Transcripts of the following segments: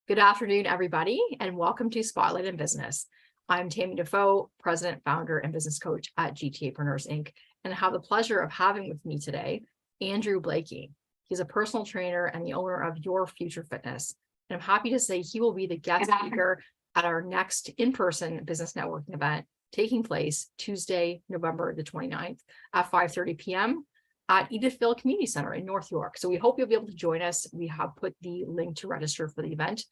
Good afternoon, everybody, and welcome to Spotlight in Business. I'm Tammy Defoe, President, Founder, and Business Coach at GTApreneurs, Inc., and I have the pleasure of having with me today Andrew Blakey. He's a personal trainer and the owner of Your Future Fitness. And I'm happy to say he will be the guest speaker at our next in-person business networking event taking place Tuesday, November the 29th at 5:30 p.m. at Edithville Community Center in North York. So we hope you'll be able to join us. We have put the link to register for the event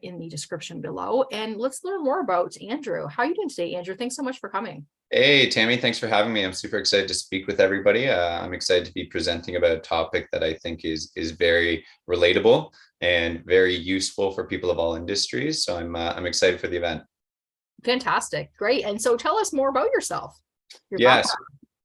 in the description below. And let's learn more about Andrew. How are you doing today, Andrew? Thanks so much for coming. Hey, Tammy, thanks for having me. I'm super excited to speak with everybody. I'm excited to be presenting about a topic that I think is very relatable and very useful for people of all industries. So I'm excited for the event. Fantastic. Great. And so tell us more about yourself. Yes.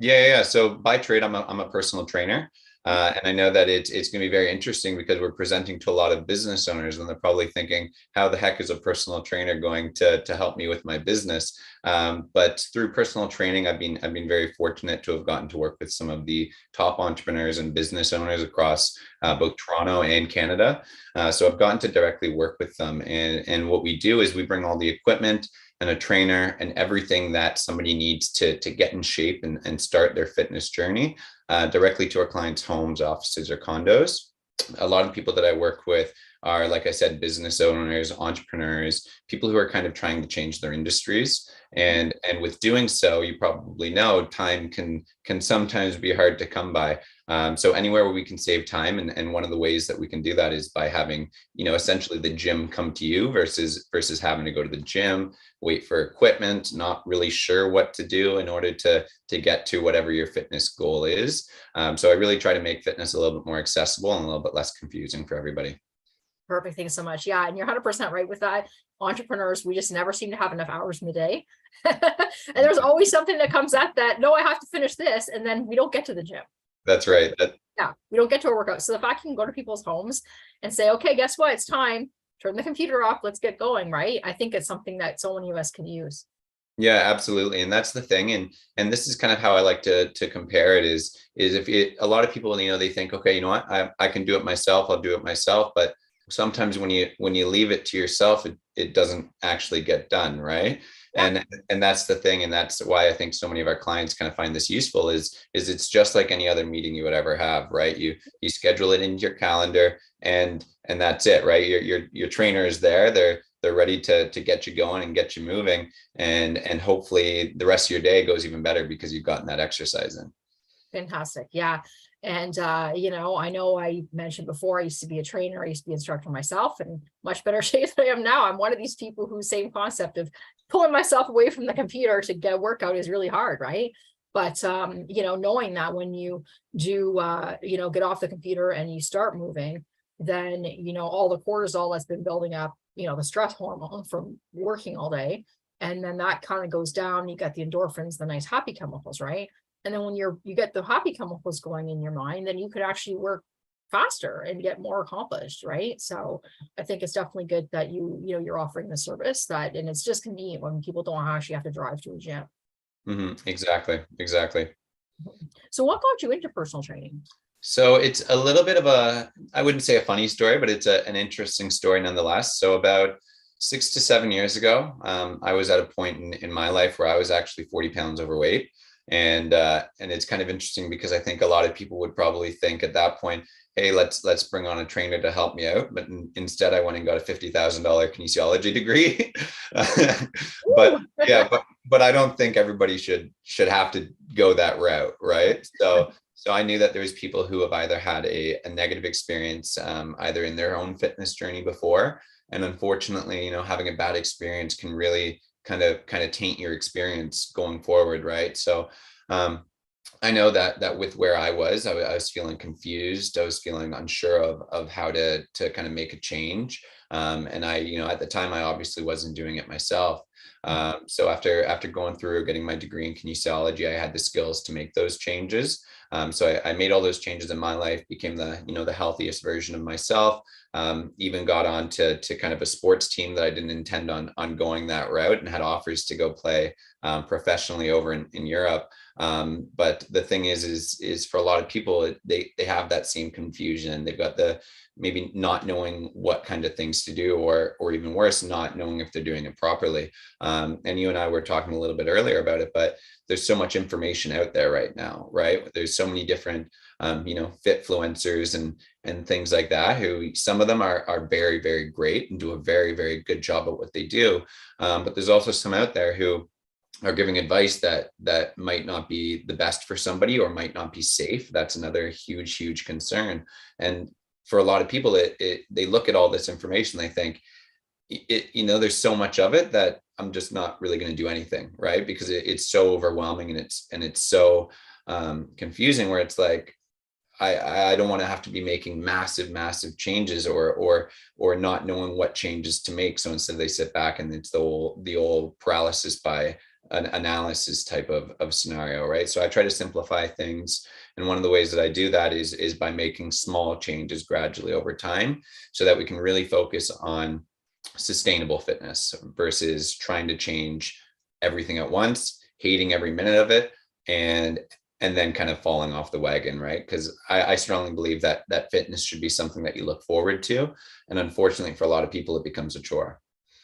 Yeah. So by trade, I'm a personal trainer. And I know that it's going to be very interesting because we're presenting to a lot of business owners and they're probably thinking, how the heck is a personal trainer going to help me with my business? But through personal training, I've been very fortunate to have gotten to work with some of the top entrepreneurs and business owners across both Toronto and Canada. So I've gotten to directly work with them. And what we do is we bring all the equipment and a trainer and everything that somebody needs to get in shape and start their fitness journey directly to our clients' homes, offices, or condos. A lot of people that I work with are, like I said, business owners, entrepreneurs, people who are kind of trying to change their industries. And with doing so, you probably know time can sometimes be hard to come by. So anywhere where we can save time, and one of the ways that we can do that is by having, essentially the gym come to you versus having to go to the gym, wait for equipment, not really sure what to do in order to get to whatever your fitness goal is. So I really try to make fitness a little bit more accessible and a little bit less confusing for everybody. Perfect. Thanks so much. Yeah. And you're 100% right with that. Entrepreneurs, we just never seem to have enough hours in the day. And there's always something that comes at that. No, I have to finish this. And then we don't get to the gym. That's right. Yeah. We don't get to a workout. So the fact you can go to people's homes and say, okay, guess what? It's time. Turn the computer off. Let's get going. Right. I think it's something that so many of us can use. Yeah, absolutely. And that's the thing. And this is kind of how I like to compare it is if a lot of people, they think, okay, you know what, I can do it myself. I'll do it myself. But sometimes when you leave it to yourself, it doesn't actually get done. Right. Yeah. And that's the thing. And that's why I think so many of our clients kind of find this useful is it's just like any other meeting you would ever have, right? You schedule it into your calendar and that's it, right? Your trainer is there. They're ready to get you going and get you moving. And hopefully the rest of your day goes even better because you've gotten that exercise in. Fantastic. Yeah. And, I know I mentioned before, I used to be a trainer. I used to be an instructor myself and much better shape than I am now. I'm one of these people whose same concept of pulling myself away from the computer to get a workout is really hard. Right. But, knowing that when you do, get off the computer and you start moving, then, all the cortisol that's been building up, the stress hormone from working all day. And then that kind of goes down. You got the endorphins, the nice happy chemicals, right? And then when you get the happy chemicals going in your mind, then you could actually work faster and get more accomplished, right? So I think it's definitely good that you're offering the service and it's just convenient when people don't actually have to drive to a gym. Mm-hmm. Exactly. So what got you into personal training? So it's a little bit of I wouldn't say a funny story, but it's an interesting story nonetheless. So about 6 to 7 years ago, I was at a point in my life where I was actually 40 pounds overweight. And it's kind of interesting because I think a lot of people would probably think at that point, hey, let's bring on a trainer to help me out. But instead, I went and got a $50,000 kinesiology degree. but I don't think everybody should have to go that route, right? So I knew that there was people who have either had a negative experience either in their own fitness journey before, and unfortunately, having a bad experience can really kind of taint your experience going forward, right? So I know that with where I was feeling confused. I was feeling unsure of how to kind of make a change. And I, at the time, I obviously wasn't doing it myself. So after going through getting my degree in kinesiology, I had the skills to make those changes. So I made all those changes in my life, became the healthiest version of myself. Even got on to kind of a sports team that I didn't intend on going that route, and had offers to go play professionally over in Europe. But the thing is for a lot of people, they have that same confusion. They've got the maybe not knowing what kind of things to do, or even worse, not knowing if they're doing it properly. And you and I were talking a little bit earlier about it, but there's so much information out there right now, right? There's so many different, fitfluencers and things like that, who some of them are very, very great and do a very, very good job at what they do. But there's also some out there who are giving advice that might not be the best for somebody, or might not be safe. That's another huge concern. And for a lot of people, they look at all this information, they think, there's so much of it that I'm just not really going to do anything, right? Because it's so overwhelming, and it's so confusing, where it's like, I don't want to have to be making massive changes, or not knowing what changes to make. So instead they sit back, and it's the old paralysis by an analysis type of scenario, right? So I try to simplify things. And one of the ways that I do that is by making small changes gradually over time, so that we can really focus on sustainable fitness versus trying to change everything at once, hating every minute of it, and then kind of falling off the wagon, right? Because I strongly believe that fitness should be something that you look forward to. And unfortunately, for a lot of people, it becomes a chore.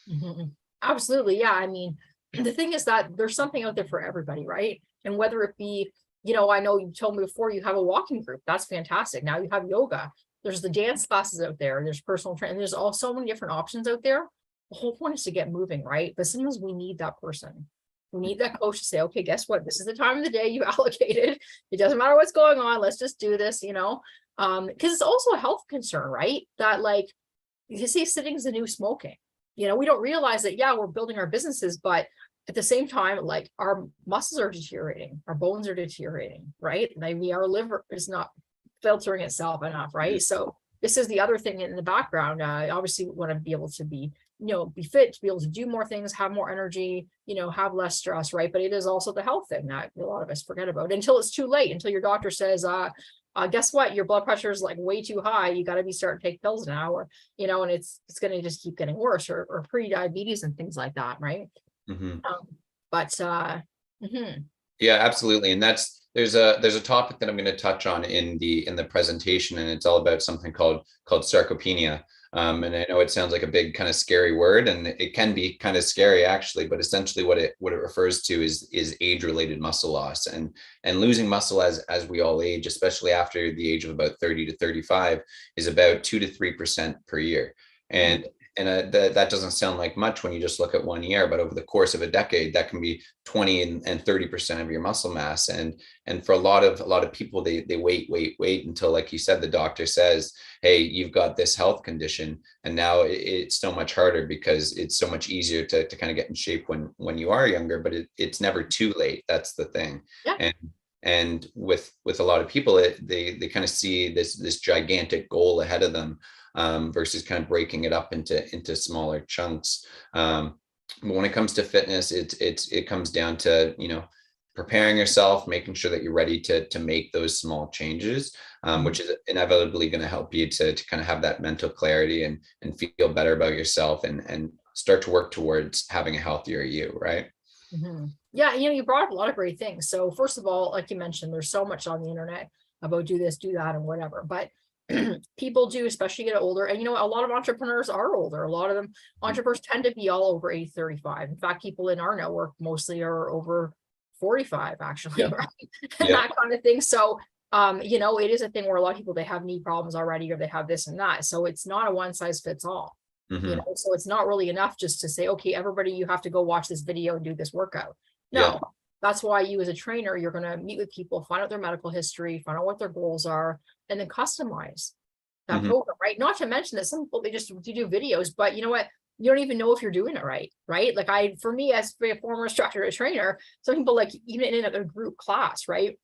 Mhm. Absolutely. Yeah. I mean, the thing is that there's something out there for everybody, right? And whether it be, I know you told me before you have a walking group. That's fantastic. Now you have yoga. There's the dance classes out there. There's personal training. There's all so many different options out there. The whole point is to get moving, right? But sometimes we need that person. We need that coach to say, okay, guess what? This is the time of the day you allocated. It doesn't matter what's going on. Let's just do this, because it's also a health concern, right? That, like, you see, sitting is the new smoking. We don't realize that, yeah, we're building our businesses, but at the same time, like, our muscles are deteriorating, our bones are deteriorating, right? Maybe our liver is not filtering itself enough, right? So this is the other thing in the background. Obviously, we want to be able to be fit, to be able to do more things, have more energy, have less stress, right? But it is also the health thing that a lot of us forget about until it's too late, until your doctor says, guess what, your blood pressure is like way too high, you got to be starting to take pills now, or and it's going to just keep getting worse, or pre-diabetes and things like that, right? Mm-hmm. Yeah, absolutely. And there's a topic that I'm going to touch on in the presentation, and it's all about something called sarcopenia. And I know it sounds like a big kind of scary word, and it can be kind of scary actually, but essentially what it refers to is age-related muscle loss, and losing muscle as we all age, especially after the age of about 30 to 35, is about 2 to 3% per year. And that doesn't sound like much when you just look at 1 year, but over the course of a decade, that can be 20 and 30% of your muscle mass. And for a lot of people, they wait until, like you said, the doctor says, hey, you've got this health condition. And now it's so much harder, because it's so much easier to kind of get in shape when you are younger, but it's never too late. That's the thing. yeah. And with a lot of people, they kind of see this gigantic goal ahead of them, versus kind of breaking it up into smaller chunks. But when it comes to fitness, it comes down to, preparing yourself, making sure that you're ready to make those small changes, which is inevitably going to help you to kind of have that mental clarity and feel better about yourself, and start to work towards having a healthier you, right? Mm-hmm. Yeah, you brought up a lot of great things. So first of all, like you mentioned, there's so much on the internet about do this, do that, and whatever. But people do, especially get older. And a lot of entrepreneurs are older. A lot of them entrepreneurs tend to be all over age 35. In fact, people in our network mostly are over 45, actually, Yeah. right? And that kind of thing. So it is a thing where a lot of people, they have knee problems already, or they have this and that. So it's not a one size fits all. Mm-hmm. So it's not really enough just to say, okay, everybody, you have to go watch this video and do this workout. No, that's why you, as a trainer, you're going to meet with people, find out their medical history, find out what their goals are, and then customize that program, right? Not to mention that some people, they just do videos, but you know what? You don't even know if you're doing it right? Like for me, as a former instructor, a trainer, some people, like, even in a group class, right?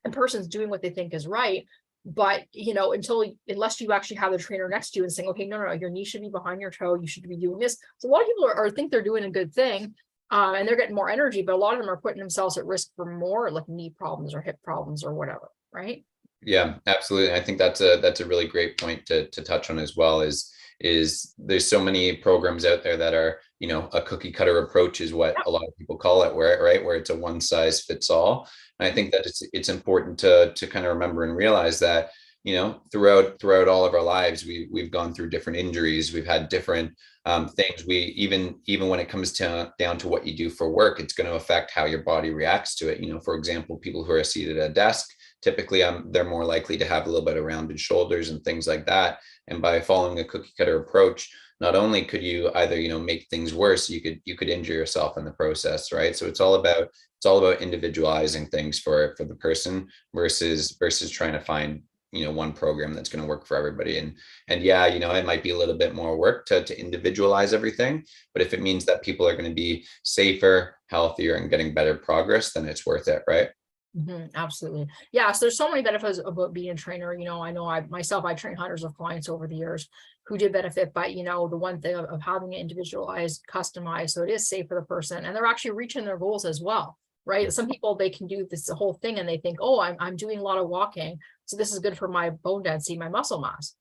A person's doing what they think is right. But, unless you actually have the trainer next to you and saying, okay, no, your knee should be behind your toe, you should be doing this. So a lot of people are think they're doing a good thing, and they're getting more energy, but a lot of them are putting themselves at risk for more, like, knee problems or hip problems or whatever, right? Yeah, absolutely. I think that's a really great point to touch on as well, is there's so many programs out there that are, a cookie cutter approach is what a lot of people call it, where it's a one size fits all. And I think that it's important to kind of remember and realize that, throughout all of our lives, we've gone through different injuries. We've had different things. We even when it comes down to what you do for work, it's going to affect how your body reacts to it. For example, people who are seated at a desk, typically they're more likely to have a little bit of rounded shoulders and things like that. And by following a cookie cutter approach, not only could you either make things worse, you could injure yourself in the process, right? So it's all about individualizing things for the person versus trying to find one program that's going to work for everybody. And yeah, it might be a little bit more work to individualize everything, but if it means that people are going to be safer, healthier, and getting better progress, then it's worth it, right? Absolutely. Yeah. So there's so many benefits about being a trainer. I know I trained hundreds of clients over the years who did benefit, but the one thing of having it individualized, customized, so it is safe for the person and they're actually reaching their goals as well. Right. Some people, they can do this whole thing and they think, oh, I'm doing a lot of walking, so this is good for my bone density, my muscle mass.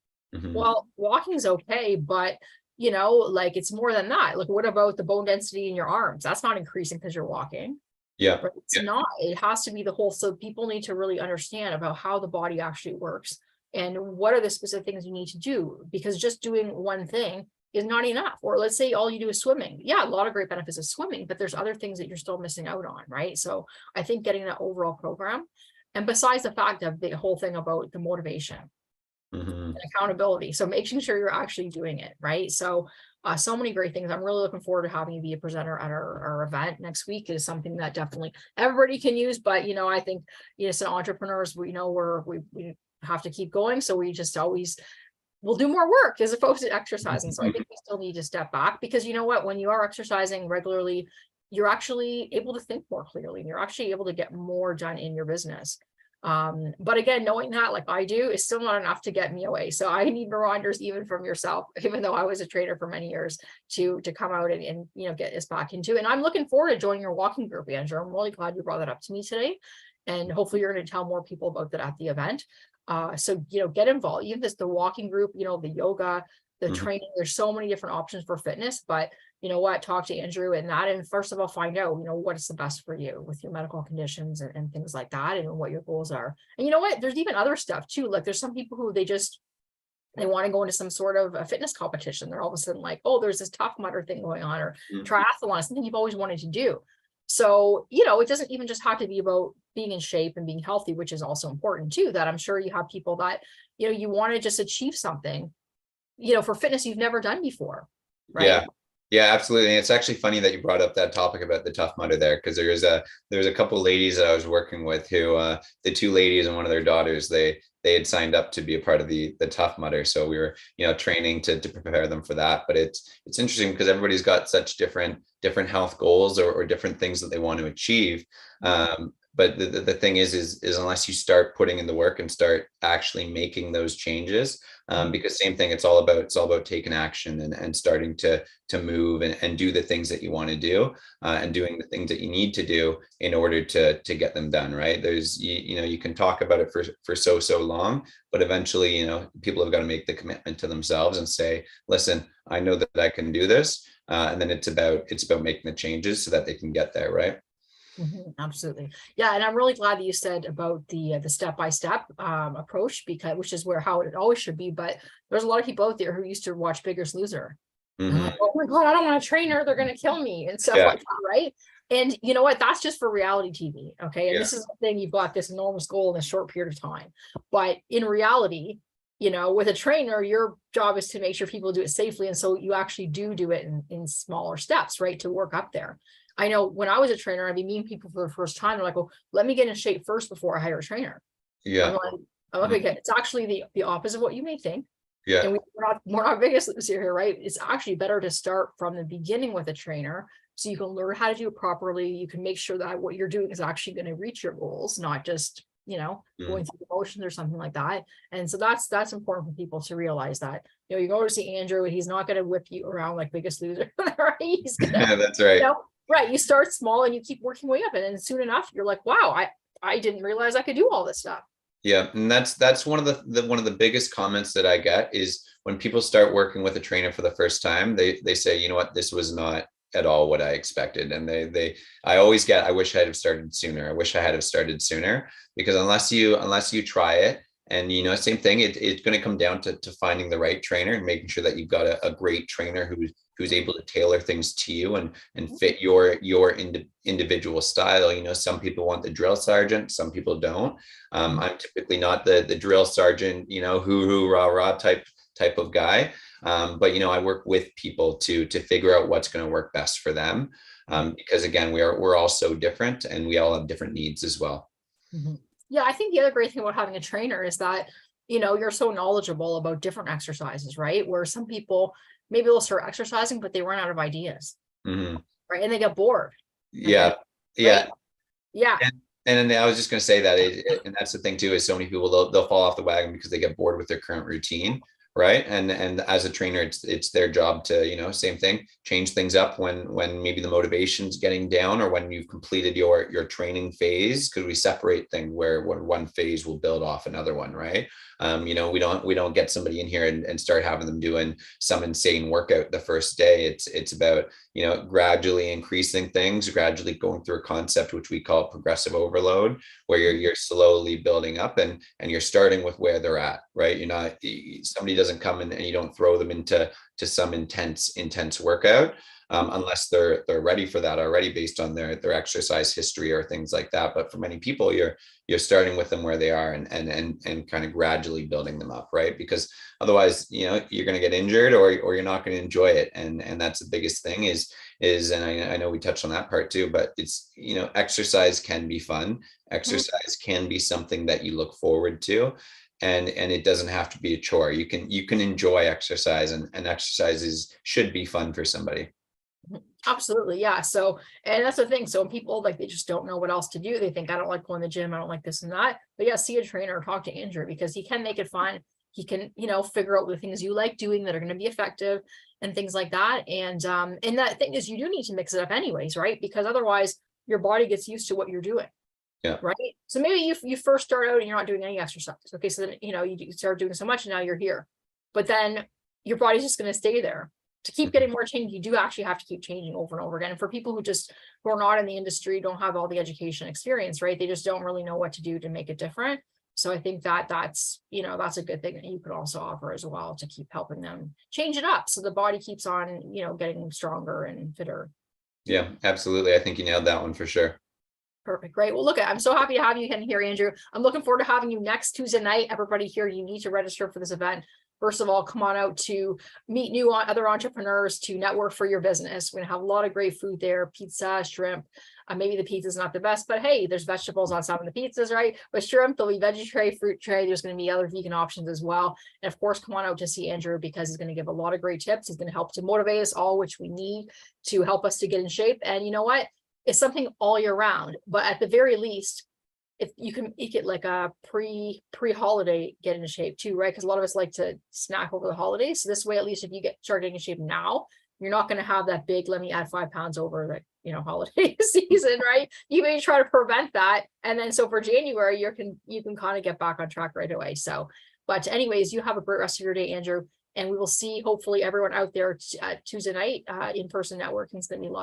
Well, walking's okay, but like it's more than that. Like, what about the bone density in your arms? That's not increasing because you're walking. Yeah. But it's not. It has to be the whole. So people need to really understand about how the body actually works and what are the specific things you need to do, because just doing one thing is not enough. Or let's say all you do is swimming. Yeah, a lot of great benefits of swimming, but there's other things that you're still missing out on, right? So I think getting that overall program, and besides the fact of the whole thing about the motivation and accountability, so making sure you're actually doing it, right? So so many great things. I'm really looking forward to having you be a presenter at our event next week. Is something that definitely everybody can use, but I think as entrepreneurs, we have to keep going, so we just always will do more work as opposed to exercising. So I think we still need to step back, because when you are exercising regularly, you're actually able to think more clearly and you're actually able to get more done in your business. But again, knowing that, like I do, is still not enough to get me away. So I need reminders even from yourself, even though I was a trainer for many years, to come out and get us back into it. And I'm looking forward to joining your walking group, Andrew. I'm really glad you brought that up to me today. And hopefully you're going to tell more people about that at the event. So get involved. Even the walking group, the yoga, the training, there's so many different options for fitness, but talk to Andrew and first of all, find out, what is the best for you with your medical conditions and things like that, and what your goals are. And there's even other stuff too. Like there's some people who they want to go into some sort of a fitness competition. They're all of a sudden like, oh, there's this Tough Mudder thing going on, or triathlon, something you've always wanted to do. So, it doesn't even just have to be about being in shape and being healthy, which is also important too, that I'm sure you have people that, you want to just achieve something, for fitness you've never done before. Right. Yeah, absolutely. And it's actually funny that you brought up that topic about the Tough Mudder there, because there was a couple of ladies that I was working with who, the two ladies and one of their daughters, they had signed up to be a part of the Tough Mudder. So we were, training to prepare them for that. But it's interesting because everybody's got such different health goals or different things that they want to achieve. But the thing is unless you start putting in the work and start actually making those changes, because same thing, it's all about taking action and starting to move and do the things that you want to do, and doing the things that you need to do in order to get them done, right? There's, you can talk about it for so long, but eventually, people have got to make the commitment to themselves and say, listen, I know that I can do this. And then it's about making the changes so that they can get there, right? Absolutely. Yeah. And I'm really glad that you said about the step-by-step approach, which is how it always should be. But there's a lot of people out there who used to watch Biggest Loser. Like, oh my God, I don't want to train her. They're going to kill me and stuff like that. Right. And you know what? That's just for reality TV. Okay. And this is the thing, you've got this enormous goal in a short period of time. But in reality, with a trainer, your job is to make sure people do it safely. And so you actually do it in smaller steps, right, to work up there. I know when I was a trainer, I'd be meeting people for the first time. They're like, oh, let me get in shape first before I hire a trainer. Yeah. I'm like, okay, it's actually the opposite of what you may think. Yeah. And we're not Biggest Loser here, right? It's actually better to start from the beginning with a trainer, so you can learn how to do it properly. You can make sure that what you're doing is actually going to reach your goals, not just, going through the motions or something like that. And so that's important for people to realize that, you go to see Andrew and he's not going to whip you around like Biggest Loser. Right? He's gonna, that's right. Right. You start small and you keep working way up. And then soon enough, you're like, wow, I didn't realize I could do all this stuff. Yeah. And that's one of the biggest comments that I get is when people start working with a trainer for the first time, they say, you know what, this was not at all what I expected. And I always get, I wish I had started sooner. I wish I had started sooner, because unless you try it And, same thing, it's going to come down to finding the right trainer and making sure that you've got a great trainer who's able to tailor things to you and fit your individual style. Some people want the drill sergeant, some people don't. I'm typically not the drill sergeant, hoo rah rah type of guy. But I work with people to figure out what's going to work best for them. Because again, we're all so different and we all have different needs as well. Yeah, I think the other great thing about having a trainer is that, you're so knowledgeable about different exercises, right? Where some people maybe they'll start exercising, but they run out of ideas, right? And they get bored. Yeah. Right? Yeah. Yeah. And then I was just going to say that, and that's the thing too, is so many people, they'll fall off the wagon because they get bored with their current routine. Right. And as a trainer, it's their job to, same thing, change things up when maybe the motivation's getting down or when you've completed your training phase, because we separate things where one phase will build off another one. Right. We don't get somebody in here and start having them doing some insane workout the first day. It's about, gradually increasing things, gradually going through a concept, which we call progressive overload, where you're slowly building up and you're starting with where they're at, right? Somebody doesn't come in and you don't throw them into some intense workout. Unless they're ready for that already based on their exercise history or things like that. But for many people, you're starting with them where they are and kind of gradually building them up, right? Because otherwise, you're going to get injured or you're not going to enjoy it. And that's the biggest thing is, and I know we touched on that part too, but it's, exercise can be fun. Exercise can be something that you look forward to. And it doesn't have to be a chore. You can enjoy exercise and exercises should be fun for somebody. Absolutely. Yeah. So, and that's the thing. So when people they just don't know what else to do, they think, I don't like going to the gym. I don't like this and that. But yeah, see a trainer, talk to Andrew, because he can make it fun. He can, figure out the things you like doing that are going to be effective and things like that. And that thing is you do need to mix it up anyways, right? Because otherwise your body gets used to what you're doing. Yeah. Right. So maybe you first start out and you're not doing any exercise. Okay. So then, you start doing so much and now you're here, but then your body's just going to stay there. To keep getting more change, you do actually have to keep changing over and over again. And for people who are not in the industry, don't have all the education experience, right? They just don't really know what to do to make it different. So I think that's a good thing that you could also offer as well to keep helping them change it up. So the body keeps on, getting stronger and fitter. Yeah, absolutely. I think you nailed that one for sure. Perfect. Great. Well, look, I'm so happy to have you here, Andrew. I'm looking forward to having you next Tuesday night. Everybody here, you need to register for this event. First of all, come on out to meet other entrepreneurs, to network for your business. We're going to have a lot of great food there, pizza, shrimp. Maybe the pizza's not the best, but hey, there's vegetables on some of the pizzas, right? But shrimp, there'll be veggie tray, fruit tray. There's going to be other vegan options as well. And of course, come on out to see Andrew because he's going to give a lot of great tips. He's going to help to motivate us all, which we need to help us to get in shape. And you know what? It's something all year round, but at the very least, if you can eat it like a pre-holiday, get into shape too, right? Because a lot of us like to snack over the holidays. So this way, at least if you start getting in shape now, you're not going to have that big, let me add 5 pounds over the, holiday season, right? You may try to prevent that. And then, so for January, you can kind of get back on track right away. So, but anyways, you have a great rest of your day, Andrew. And we will see, hopefully, everyone out there Tuesday night, in-person networking. It's going to be a lot